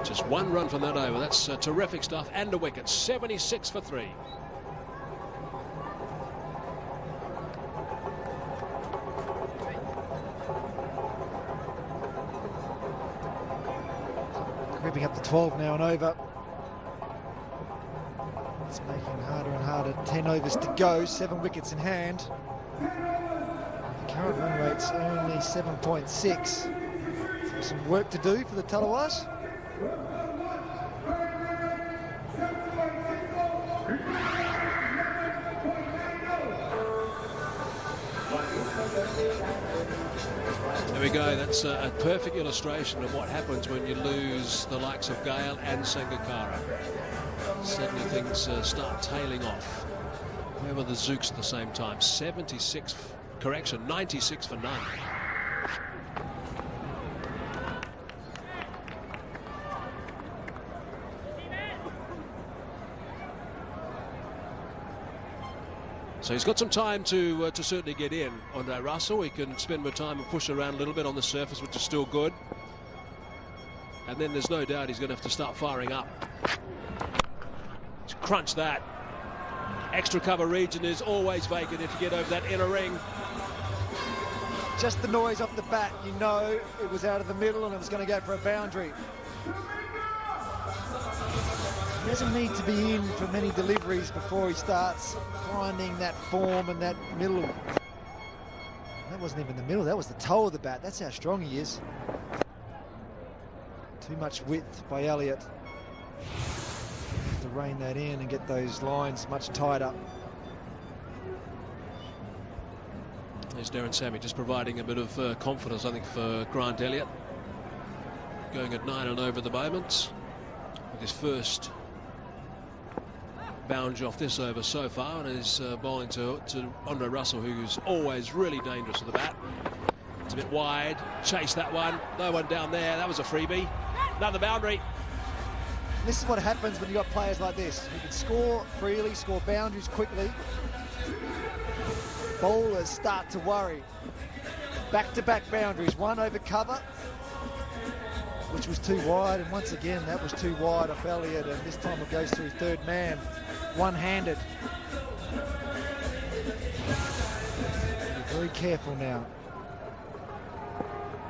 Just 1 run from that over. That's terrific stuff. And a wicket. 76 for 3. Creeping up to 12 now and over. It's making harder and harder. 10 overs to go, 7 wickets in hand. The current run rate's only 7.6. So some work to do for the Tallawahs. There we go. That's a perfect illustration of what happens when you lose the likes of Gayle and Sangakkara. Suddenly things start tailing off. Where were the Zouks at the same time? 76, correction, 96 for none. So he's got some time to certainly get in. Andre Russell, he can spend more time and push around a little bit on the surface, which is still good. And then there's no doubt he's going to have to start firing up. Let's crunch that. Extra cover region is always vacant if you get over that inner ring. Just the noise off the bat, you know it was out of the middle and it was going to go for a boundary. He doesn't need to be in for many deliveries before he starts finding that form and that middle. That wasn't even the middle, that was the toe of the bat. That's how strong he is. Too much width by Elliott. Have to rein that in and get those lines much tighter. There's Darren Sammy just providing a bit of confidence, I think, for Grant Elliott. Going at 9 and over at the moment. With his first boundary off this over so far, and is bowling to Andre Russell, who's always really dangerous with the bat. It's a bit wide. Chase that one. No one down there. That was a freebie. Another boundary. This is what happens when you've got players like this. You can score freely, score boundaries quickly. Bowlers start to worry. Back-to-back boundaries. One over cover, which was too wide, and once again that was too wide off Elliott, and this time it goes through third man, one-handed. Be very careful now.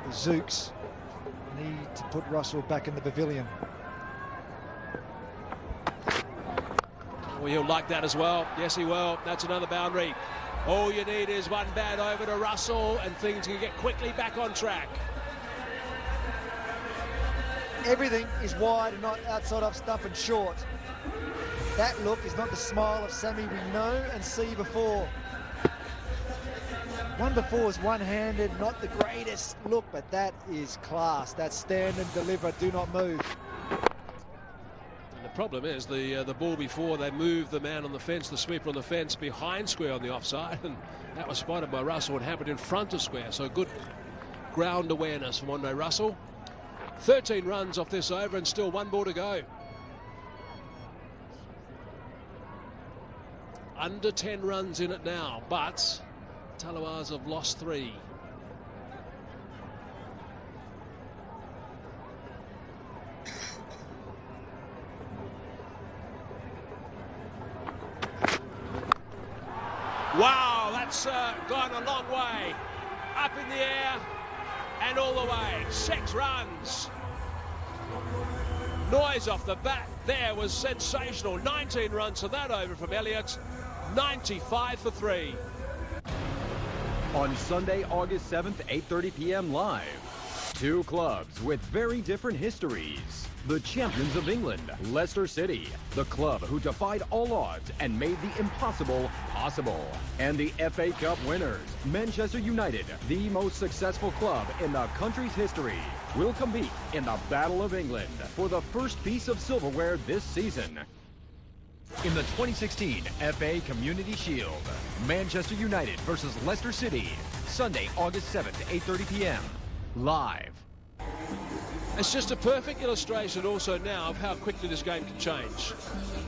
The Zouks need to put Russell back in the pavilion. Well, he'll like that as well. Yes, he will. That's another boundary. All you need is one bad over to Russell, and things can get quickly back on track. Everything is wide and not outside off stump and short. That look is not the smile of Sammy we know and see before. One before was one-handed, not the greatest look, but that is class. That's stand and deliver, do not move. And the problem is the ball before, they moved the man on the fence, the sweeper on the fence, behind square on the offside, and that was spotted by Russell and happened in front of square. So good ground awareness from Andre Russell. 13 runs off this over and still 1 ball to go. Under 10 runs in it now, but Tallawahs have lost 3. Wow, that's gone a long way. Up in the air and all the way. 6 runs. Noise off the bat there was sensational. 19 runs for that over from Elliott. 95 for 3. On Sunday, August 7th, 8:30 p.m. live. 2 clubs with very different histories. The champions of England, Leicester City, the club who defied all odds and made the impossible possible. And the FA Cup winners, Manchester United, the most successful club in the country's history, will compete in the Battle of England for the first piece of silverware this season. In the 2016 FA Community Shield, Manchester United versus Leicester City, Sunday, August 7th, 8:30 p.m. live. It's just a perfect illustration also now of how quickly this game can change.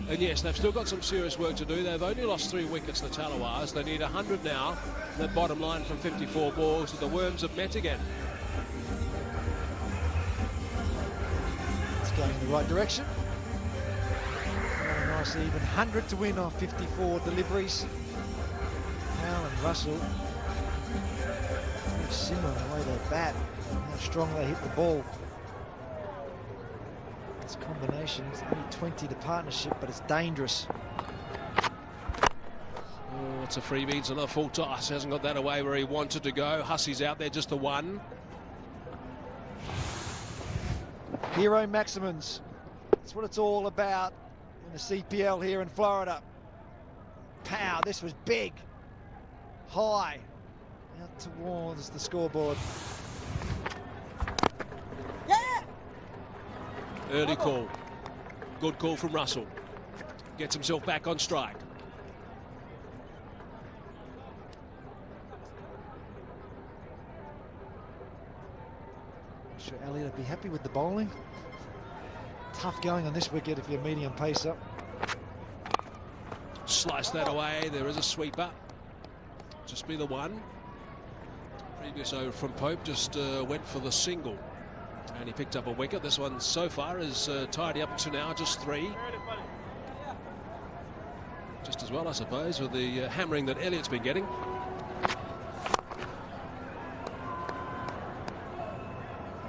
And yes, they've still got some serious work to do. They've only lost 3 wickets, the Tallawahs. They need 100 now. The bottom line from 54 balls that the Worms have met again. It's going in the right direction. Very nice even 100 to win on 54 deliveries. Powell and Russell similar in the way they bat and how strong they hit the ball. It's a combination. It's only 20 to partnership, but it's dangerous. Oh, it's a freebie. It's another full toss. Hasn't got that away where he wanted to go. Hussey's out there, just the one. Hero maximums. That's what it's all about in the CPL here in Florida. Pow, this was big. High. Out towards the scoreboard. Yeah! Early call. Good call from Russell. Gets himself back on strike. I'm sure Elliott would be happy with the bowling. Tough going on this wicket if you're medium pacer. Slice that away. There is a sweeper. Just be the one. Previous over from Pope just went for the single. And he picked up a wicket. This one so far is tidy up to now, just 3. Just as well, I suppose, with the hammering that Elliott's been getting.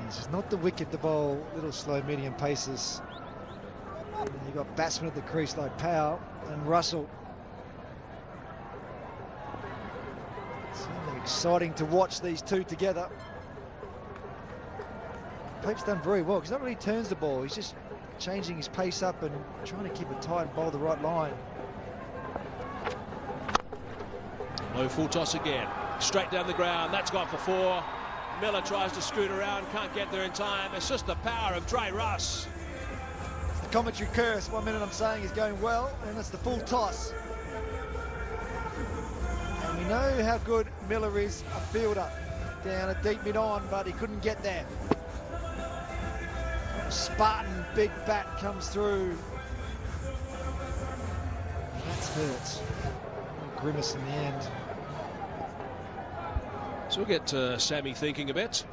This is not the wicket to bowl little slow medium paces. And you've got batsmen at the crease like Powell and Russell. It's exciting to watch these two together. Pope's done very well because not really turns the ball, he's just changing his pace up and trying to keep it tight and bowl the right line. Low full toss again. Straight down the ground. That's gone for 4. Miller tries to scoot around, can't get there in time. It's just the power of Dre Russ. It's the commentary curse. 1 minute I'm saying is going well, and it's the full toss. And we know how good Miller is a fielder. Down a deep mid-on, but he couldn't get there. Spartan big bat comes through. And that's hurts. Grimace in the end. So we'll get Sammy thinking a bit.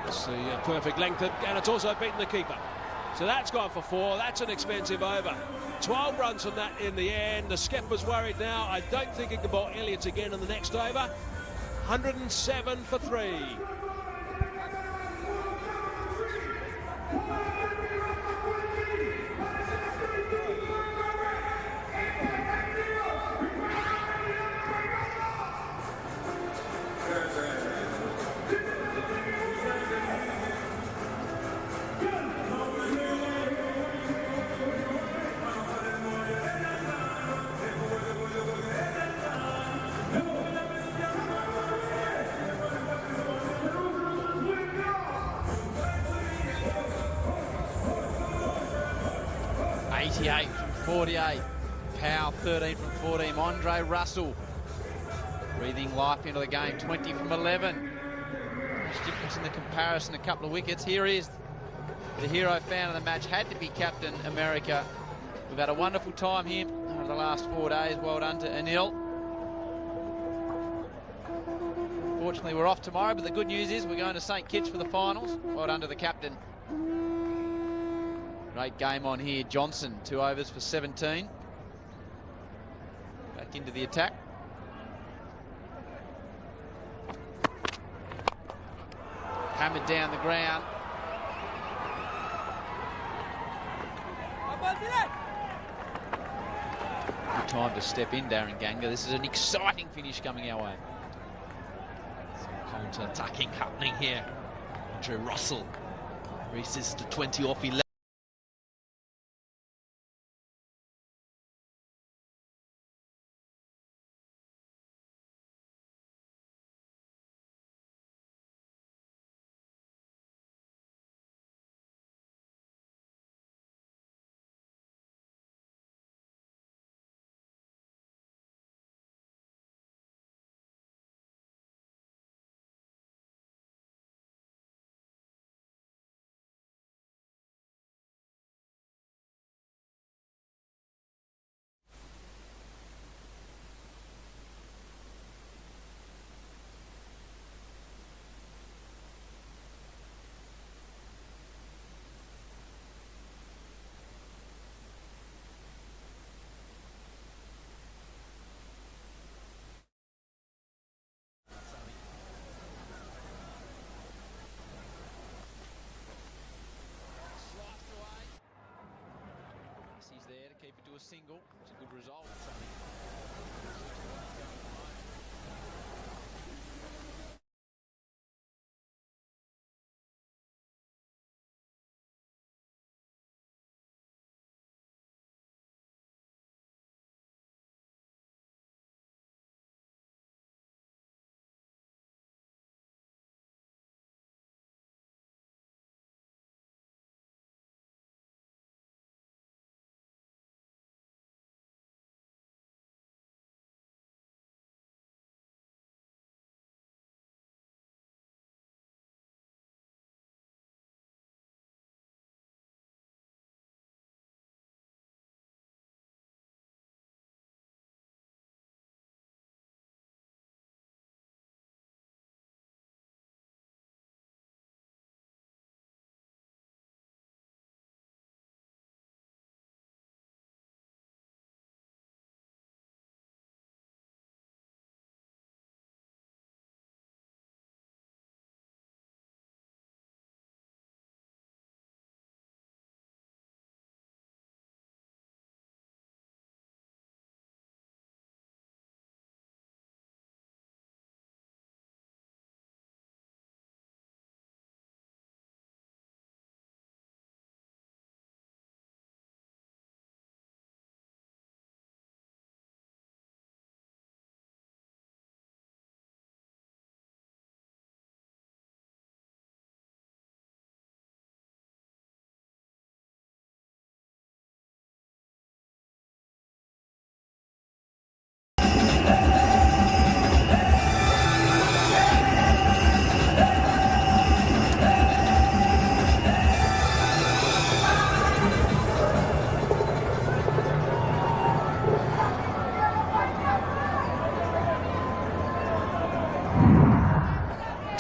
It's the perfect length, and it's also beaten the keeper. So that's gone for 4. That's an expensive over. 12 runs from that in the end. The skipper's worried now. I don't think he can bowl Elliott again in the next over. 107 for 3. From 48. Powell 13 from 14. Andre Russell breathing life into the game. 20 from 11. Much difference in the comparison. A couple of wickets. Here is the hero fan of the match. Had to be Captain America. We've had a wonderful time here over the last 4 days. Well done to Anil. Unfortunately, we're off tomorrow, but the good news is we're going to St Kitts for the finals. Well done to the captain. Great game on here. Johnson, 2 overs for 17. Back into the attack. Hammered down the ground. Good time to step in, Darren Ganga. This is an exciting finish coming our way. Some counter-attacking happening here. Andre Russell races to 20 off 11. keep it to a single. It's a good result.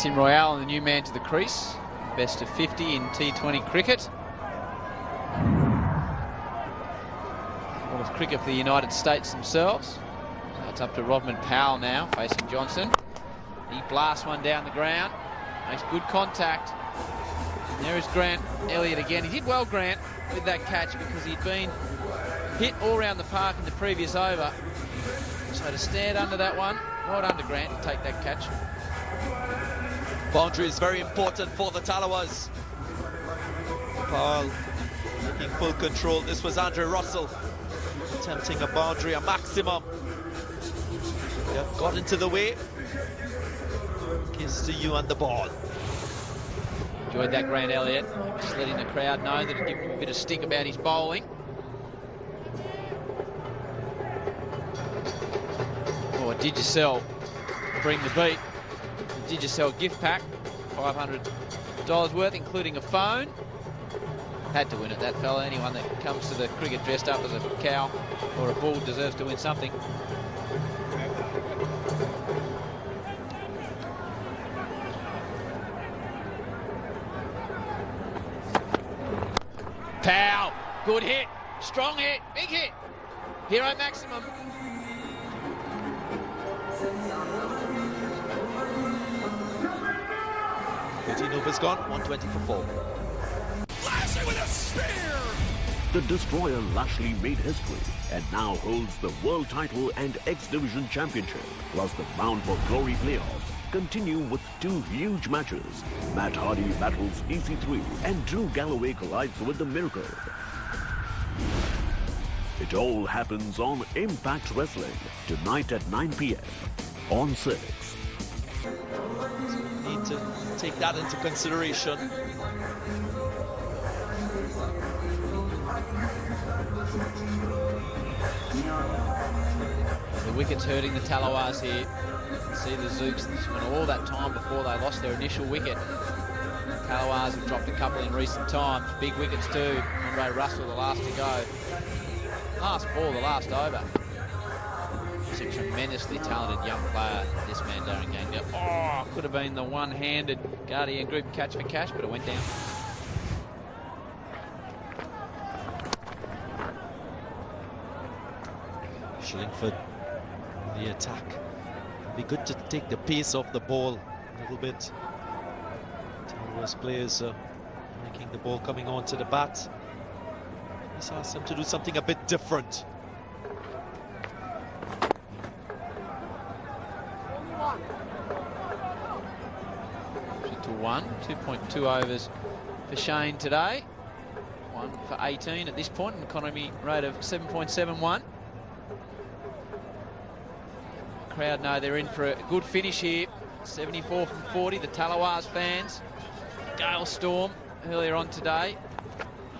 Tim Royale, the new man to the crease. Best of 50 in T20 cricket. All of cricket for the United States themselves. So it's up to Rodman Powell now, facing Johnson. He blasts one down the ground. Makes good contact. And there is Grant Elliott again. He did well, Grant, with that catch because he'd been hit all around the park in the previous over. So to stand under that one, well done to Grant to take that catch. Boundary is very important for the Tallawahs. Powell taking full control. This was Andre Russell attempting a boundary, a maximum. They have got into the way. Kiss to you and the ball. Enjoyed that, Grant Elliott. Just letting the crowd know that it gave him a bit of stick about his bowling. Oh, Jaggesar bring the beat. Jaggesar gift pack, $500 worth, including a phone. Had to win it, that fella. Anyone that comes to the cricket dressed up as a cow or a bull deserves to win something. Powell, good hit, strong hit, big hit. Hero maximum. 13 overs gone, 120 for 4. Lashley with a spear! The destroyer Lashley made history and now holds the world title and X-Division championship. Plus the Bound for Glory playoffs continue with two huge matches. Matt Hardy battles EC3 and Drew Galloway collides with the Miracle. It all happens on Impact Wrestling tonight at 9 p.m. on 6. Need to take that into consideration. The wickets hurting the Tallawahs here. See the Zouks, this went all that time before they lost their initial wicket. The Tallawahs have dropped a couple in recent times. Big wickets too. Andre Russell, the last to go. Last ball, the last over. He's a tremendously talented young player, this man, Darren Gayle. Oh, could have been the one-handed Guardian Group catch for cash, but it went down. Shillingford, the attack. Be good to take the pace off the ball a little bit. Tallawahs players making the ball coming onto the bat. This asks them to do something a bit different. 1, 2.2 overs for Shane today. 1 for 18 at this point, an economy rate of 7.71. Crowd know they're in for a good finish here. 74 from 40, the Tallawahs fans. Gayle storm earlier on today.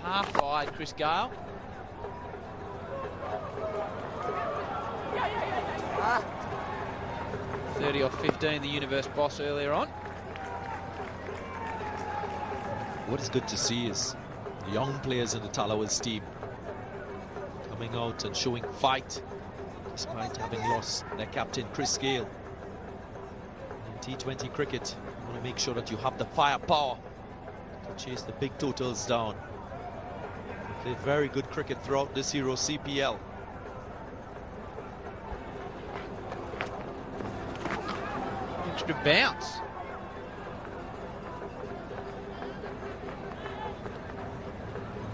Half wide, Chris Gayle. Ah. 30 off 15, the universe boss earlier on. What is good to see is the young players in the Tallawahs team coming out and showing fight despite having lost their captain Chris Gayle. In T20 cricket, you want to make sure that you have the firepower to chase the big totals down. They played very good cricket throughout this Hero CPL. Extra bounce.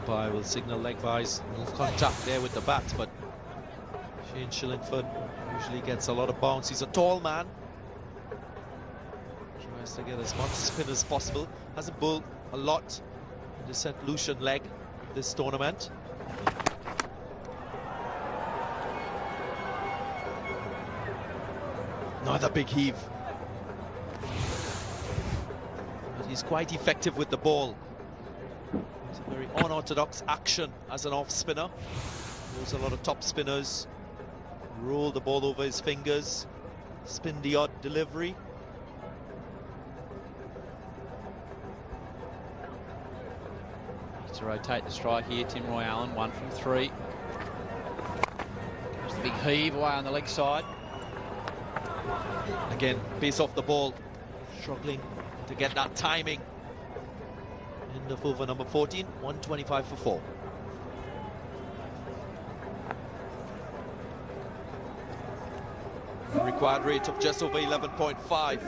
Umpire will signal leg byes. No contact there with the bat, but Shillingford usually gets a lot of bounce. He's a tall man. Tries to get as much spin as possible. Hasn't bowled a lot in the St. Lucian leg this tournament. Another big heave. But he's quite effective with the ball. It's a very unorthodox action as an off spinner. There's a lot of top spinners. Roll the ball over his fingers. Spin the odd delivery. To rotate the strike here, Tim Roy Allen, 1 from 3. There's the big heave away on the leg side. Again, pace off the ball. Struggling to get that timing. End of over number 14, 125 for 4. Required rate of just over 11.5.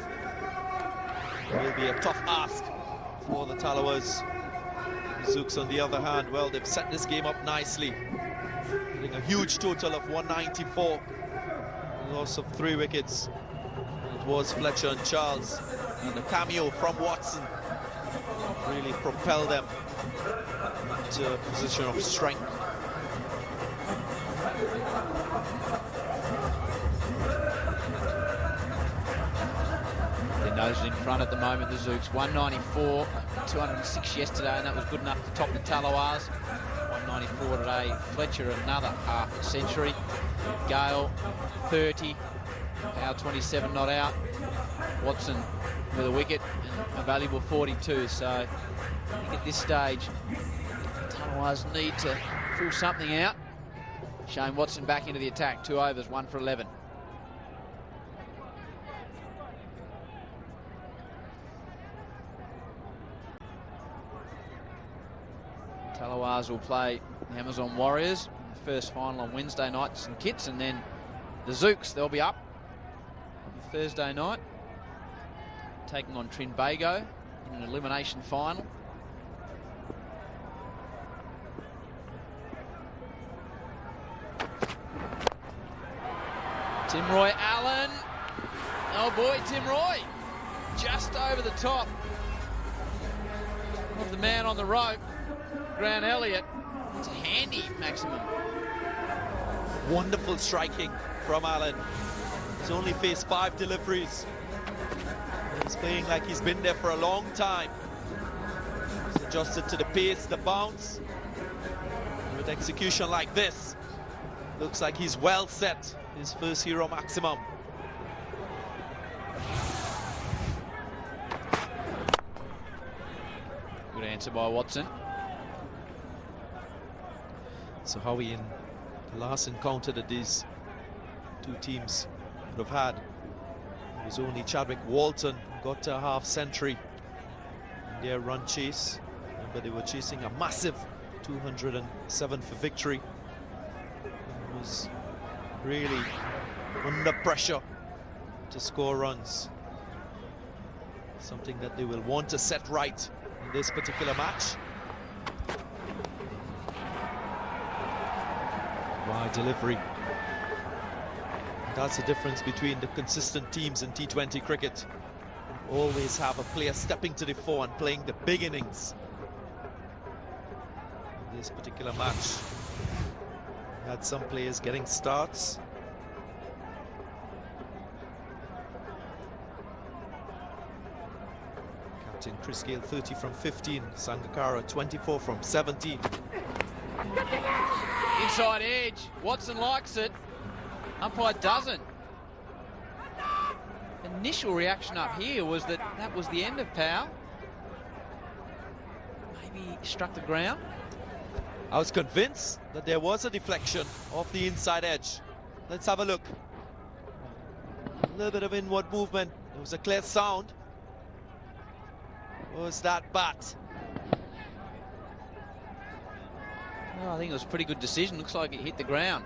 Will be a tough ask for the Tallawahs. Zouks, on the other hand, well, they've set this game up nicely, getting a huge total of 194. Loss of 3 wickets. It was Fletcher and Charles, and the cameo from Watson really propelled them to a position of strength. Their nose is in front at the moment, the Zouks. 194, 206 yesterday, and that was good enough to top the Tallawahs. 194 today. Fletcher another half a century. Gayle 30, Powell 27 not out. Watson with a wicket and a valuable 42. So I think at this stage, the Tallawahs need to pull something out. Shane Watson back into the attack. 2 overs, 1 for 11. Tallawahs will play the Amazon Warriors in the first final on Wednesday night, St Kitts, and then the Zouks, they'll be up on Thursday night, taking on Trinbago in an elimination final. Tim Roy Allen. Oh boy, Tim Roy. Just over the top of the man on the rope, Grant Elliott. It's a handy maximum. Wonderful striking from Allen. He's only faced 5 deliveries. He's playing like he's been there for a long time. He's adjusted to the pace, the bounce. With execution like this, looks like he's well set. His first Hero maximum. Good answer by Watson. So Howie, in the last encounter that these two teams would have had, it was only Chadwick Walton who got to a half century in their run chase. Remember, they were chasing a massive 207 for victory. It was really under pressure to score runs. Something that they will want to set right in this particular match. Wide delivery. That's the difference between the consistent teams in T20 cricket. Always have a player stepping to the fore and playing the big innings. In this particular match, we had some players getting starts. Captain Chris Gayle 30 from 15, Sangakkara 24 from 17. Inside edge, Watson likes it, umpire doesn't. Initial reaction up here was that that was the end of Powell. Maybe he struck the ground. I was convinced that there was a deflection off the inside edge. Let's have a look. A little bit of inward movement. There was a clear sound. Was that bat? Well, I think it was a pretty good decision. Looks like it hit the ground.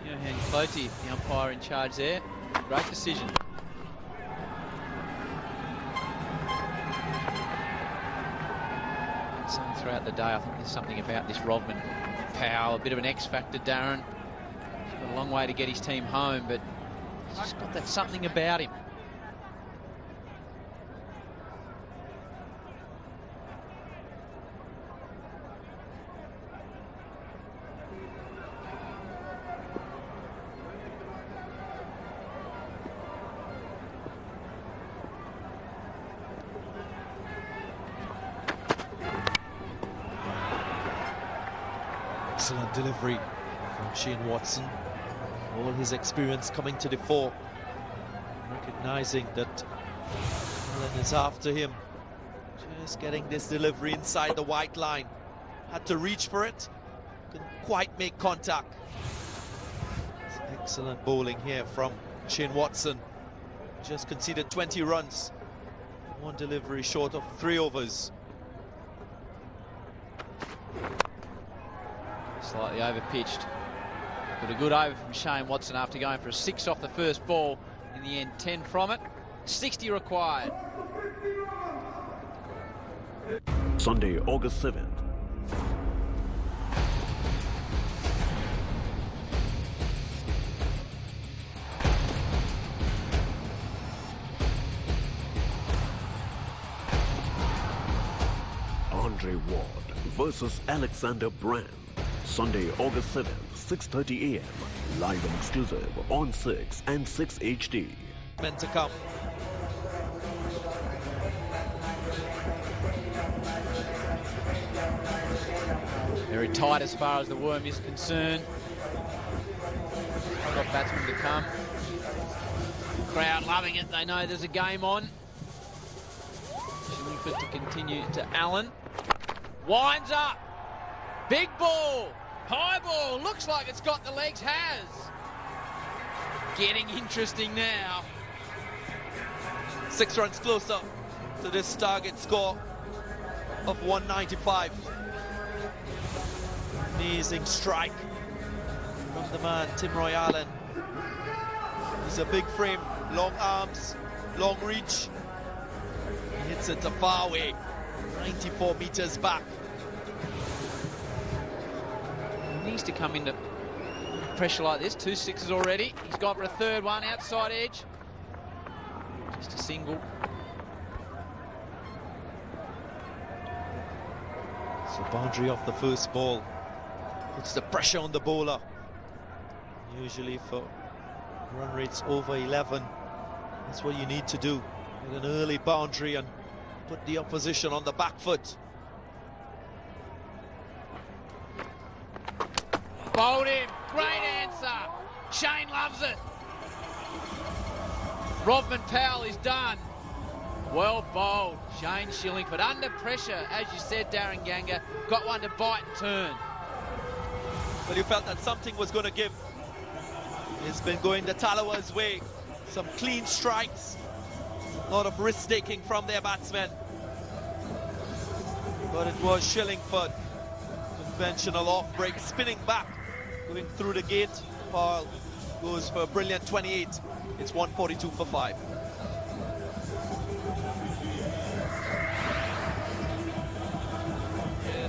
Johan Cloty, the umpire in charge there. Great decision. Saying throughout the day, I think there's something about this Rodman Powell, a bit of an X factor, Darren. He's got a long way to get his team home, but he's just got that something about him. Excellent delivery from Shane Watson. All his experience coming to the fore. Recognizing that Allen is after him. Just getting this delivery inside the white line. Had to reach for it. Couldn't quite make contact. Excellent bowling here from Shane Watson. Just conceded 20 runs. One delivery short of 3 overs. Slightly overpitched. But a good over from Shane Watson after going for a 6 off the first ball. In the end, 10 from it. 60 required. Sunday, August 7th. Andre Ward versus Alexander Brand. Sunday, August 7th, 6:30 a.m. Live and exclusive on 6 and 6 HD. Meant to come. Very tight as far as the worm is concerned. Got batsmen to come. Crowd loving it. They know there's a game on. Shillingford to continue to Allen. Winds up. Big ball. High ball. Looks like it's got the legs. Has. Getting interesting now. 6 runs closer to this target score of 195. Amazing strike from the man, Tim Roy Allen. He's a big frame, long arms, long reach. He hits it a far away, 94 meters back. He needs to come into pressure like this. 2 sixes already. He's gone for a third one, outside edge. Just a single. So boundary off the first ball. Puts the pressure on the bowler. Usually for run rates over 11, that's what you need to do. Get an early boundary and put the opposition on the back foot. Bowled him. Great answer. Shane loves it. Rodman Powell is done. Well bowled. Shane Shillingford under pressure, as you said, Darren Ganga. Got one to bite and turn. Well, you felt that something was going to give. It's been going the Tallawahs' way. Some clean strikes. A lot of risk-taking from their batsmen. But it was Shillingford. Conventional off-break, spinning back, going through the gate. Powell goes for a brilliant 28. It's 142 for 5. Yeah,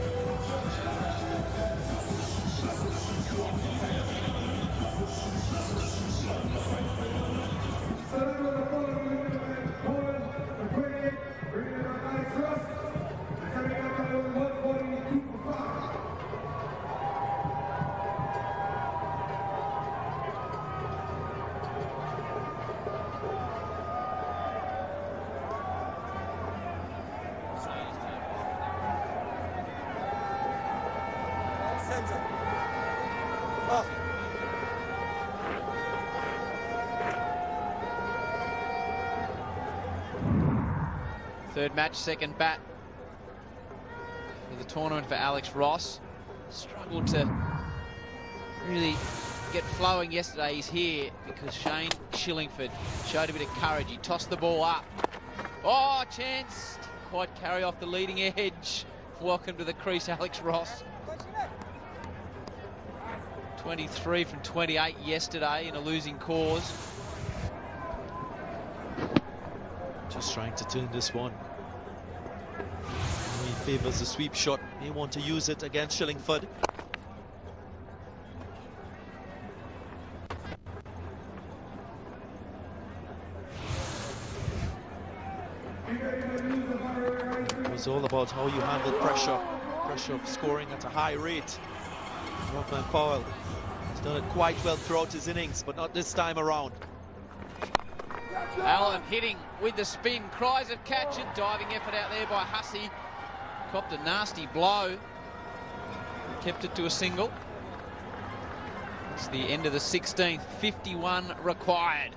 Third match, second bat for the tournament for Alex Ross. Struggled to really get flowing yesterday. He's here because Shane Shillingford showed a bit of courage. He tossed the ball up. Oh, chance. Didn't quite carry off the leading edge. Welcome to the crease, Alex Ross. 23 from 28 yesterday in a losing cause. Just trying to turn this one. He favours the sweep shot. May want to use it against Shillingford. It was all about how you handle pressure. Pressure of scoring at a high rate. Rockland Powell has done it quite well throughout his innings, but not this time around. Allen hitting with the spin. Cries of catch and diving effort out there by Hussey. Copped a nasty blow. Kept it to a single. It's the end of the 16th. 51 required.